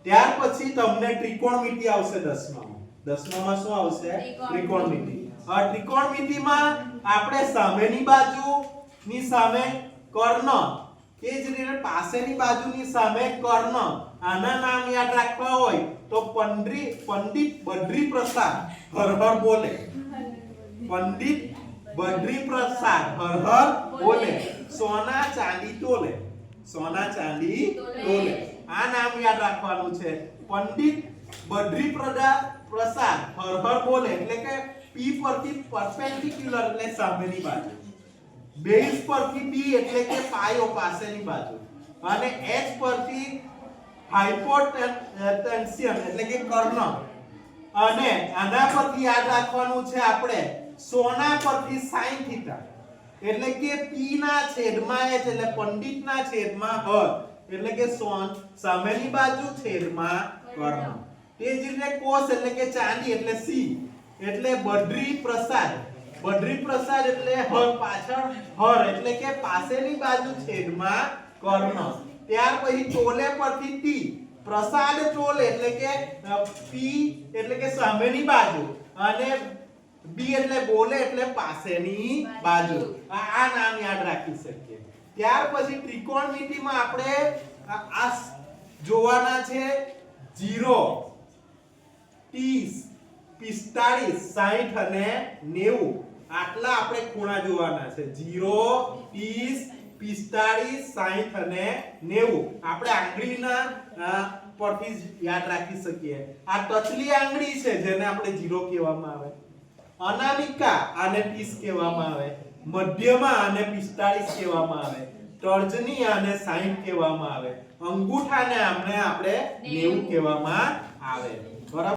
ત્યાર પછી તમને ત્રિકોણમિતિ આવશે 10માં. 10માં શું આવશે? ત્રિકોણમિતિ. આ ત્રિકોણમિતિમાં આપણે સામેની બાજુની સામે કર્ણ, એ જ રીતે પાસેની બાજુની સામે કર્ણ, આના નામ યાદ રાખવા હોય તો પંડિત બદ્રી પ્રસાદ હર હર બોલે. પંડિત બદ્રી પ્રસાદ હર હર બોલે. સોના ચાંદી તોલે. સોના ચાંદી તોલે. આ નામ યાદ રાખવાનું છે. પંડિત બદ્રી પ્રસાદ હર હર બોલે એટલે કે P પરથી પરપેન્ડિક્યુલર એટલે સામેની બાજુ, બેઝ પરથી B એટલે કે પાયો પાસેની બાજુ, અને H પરથી હાઇપોટેન્સિયન એટલે કે કર્ણ, અને આના પરથી યાદ રાખવાનું છે આપણે સોના પરથી sin થીટા એટલે કે P ના છેદમાં H એટલે પંડિતના છેદમાં હર એટલે કે સામેની બાજુ છેદમાં કર્ણ. તે જ રીતે કોષ એટલે કે ચાંદી એટલે C એટલે બદ્રી પ્રસાદ. બદ્રી પ્રસાદ એટલે હર પાછળ હર એટલે કે પાસેની બાજુ છેદમાં કર્ણ. ત્યાર પછી તોલે પરથી T પ્રસાદ તોલે એટલે કે P એટલે કે સામેની બાજુ, અને B એટલે બોલે એટલે પાસેની બાજુ. આ નામ યાદ રાખી શકીએ. ત્યાર પછી ત્રિકોણમિતિમાં આપણે આ જોવાના છે 0, 30, 45, 60 અને 90. આટલા આપણે ખૂણા જોવાના છે. 0, 30, 45, 60 અને 90. આપણે આંગળીના પરથી યાદ રાખી શકીએ. આ ટચલી આંગળી છે જેને આપણે 0 કહેવામાં આવે. અનામિકા આને 30 કહેવામાં આવે. મધ્યમાં આને 45 કહેવામાં આવે. તર્જની આને 60 કહેવામાં આવે. અંગૂઠાને આપણે 90 કહેવામાં આવે. બરાબર.